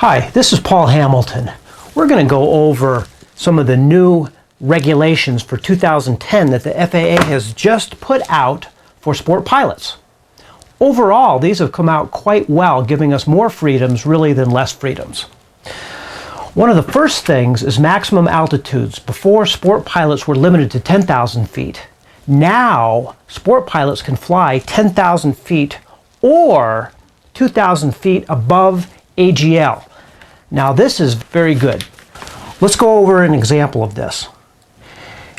Hi, this is Paul Hamilton. We're going to go over some of the new regulations for 2010 that the FAA has just put out for sport pilots. Overall, these have come out quite well, giving us more freedoms really than less freedoms. One of the first things is maximum altitudes. Before, sport pilots were limited to 10,000 feet. Now, sport pilots can fly 10,000 feet or 2,000 feet above AGL. Now this is very good. Let's go over an example of this.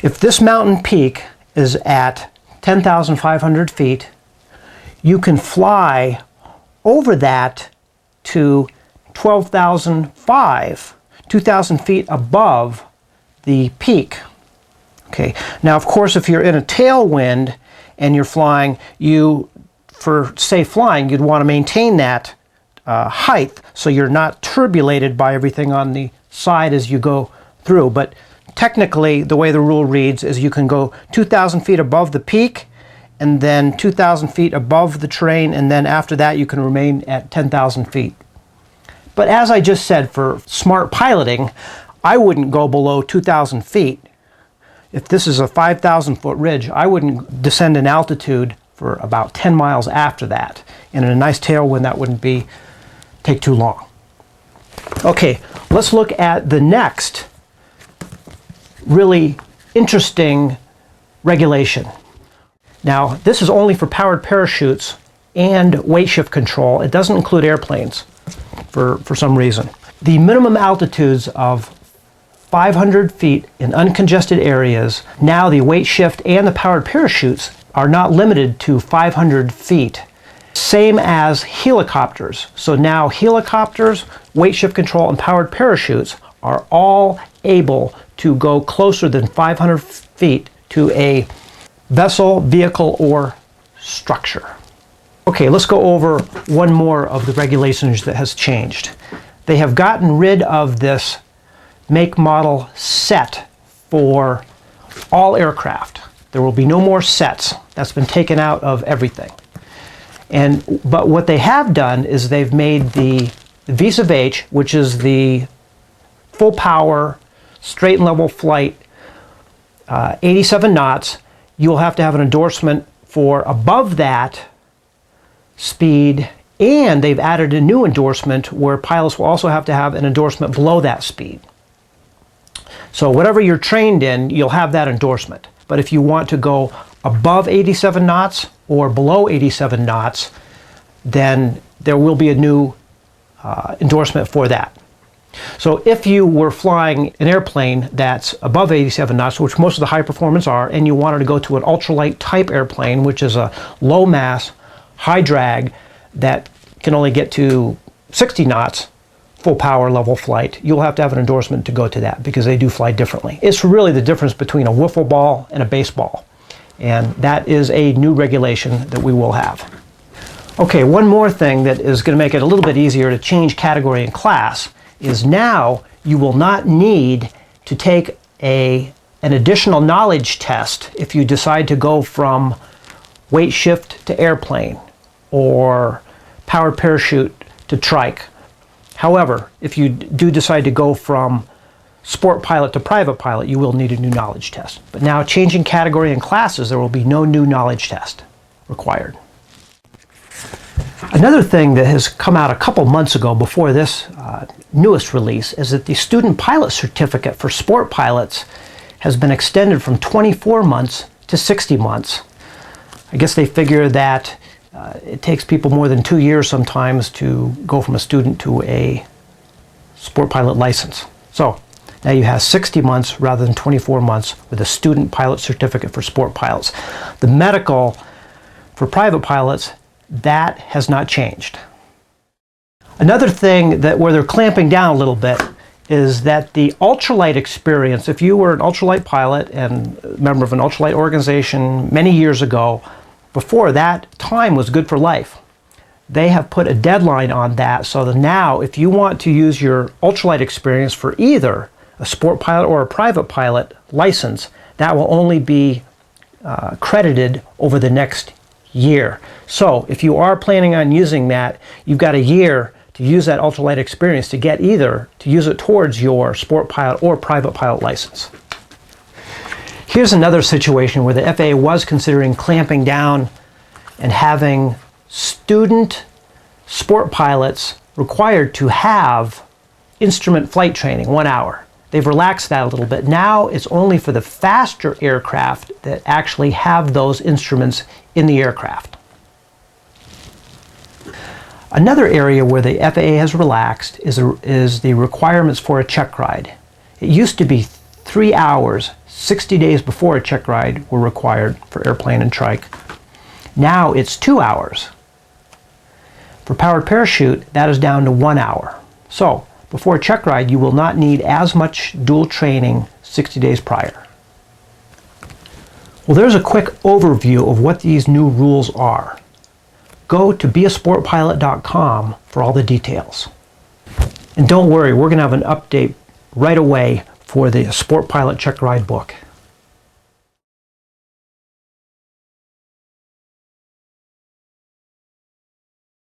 If this mountain peak is at 10,500 feet, you can fly over that to 12,005, 2,000 feet above the peak. Okay. Now, of course, if you're in a tailwind and you're flying, for safe flying, you'd want to maintain that height so you're not turbulated by everything on the side as you go through. But technically, the way the rule reads is you can go 2,000 feet above the peak and then 2,000 feet above the terrain, and then after that you can remain at 10,000 feet. But as I just said, for smart piloting, I wouldn't go below 2,000 feet. If this is a 5,000 foot ridge, I wouldn't descend in altitude for about 10 miles after that. And in a nice tailwind, that wouldn't take too long. Okay, let's look at the next really interesting regulation. Now, this is only for powered parachutes and weight shift control. It doesn't include airplanes for some reason. The minimum altitudes of 500 feet in uncongested areas, now the weight shift and the powered parachutes are not limited to 500 feet. Same as helicopters. So now helicopters, weight shift control, and powered parachutes are all able to go closer than 500 feet to a vessel, vehicle, or structure. Okay, let's go over one more of the regulations that has changed. They have gotten rid of this make model set for all aircraft. There will be no more sets. That's been taken out of everything. But what they have done is they've made the V sub H, which is the full power, straight and level flight, 87 knots. You'll have to have an endorsement for above that speed, and they've added a new endorsement where pilots will also have to have an endorsement below that speed. So whatever you're trained in, you'll have that endorsement. But if you want to go above 87 knots or below 87 knots, then there will be a new endorsement for that. So if you were flying an airplane that's above 87 knots, which most of the high performance are, and you wanted to go to an ultralight type airplane, which is a low mass, high drag that can only get to 60 knots, full power level flight, you'll have to have an endorsement to go to that because they do fly differently. It's really the difference between a wiffle ball and a baseball. And that is a new regulation that we will have. Okay, one more thing that is going to make it a little bit easier to change category and class is now you will not need to take an additional knowledge test if you decide to go from weight shift to airplane or powered parachute to trike. However, if you do decide to go from sport pilot to private pilot, you will need a new knowledge test. But now, changing category and classes, there will be no new knowledge test required. Another thing that has come out a couple months ago before this newest release is that the student pilot certificate for sport pilots has been extended from 24 months to 60 months. I guess they figure that it takes people more than 2 years sometimes to go from a student to a sport pilot license. So now you have 60 months rather than 24 months with a student pilot certificate for sport pilots. The medical for private pilots, that has not changed. Another thing where they're clamping down a little bit is that the Ultralight Experience, if you were an ultralight pilot and a member of an ultralight organization many years ago, before that time was good for life. They have put a deadline on that so that now if you want to use your Ultralight Experience for either a sport pilot or a private pilot license, that will only be credited over the next year. So if you are planning on using that, you've got a year to use that ultralight experience to get either to use it towards your sport pilot or private pilot license. Here's another situation where the FAA was considering clamping down and having student sport pilots required to have instrument flight training, 1 hour. They've relaxed that a little bit. Now it's only for the faster aircraft that actually have those instruments in the aircraft. Another area where the FAA has relaxed is the requirements for a check ride. It used to be 3 hours, 60 days before a check ride were required for airplane and trike. Now it's 2 hours. For powered parachute, that is down to 1 hour. So, before a check ride, you will not need as much dual training 60 days prior. Well, there's a quick overview of what these new rules are. Go to beasportpilot.com for all the details. And don't worry, we're going to have an update right away for the Sport Pilot Check Ride book.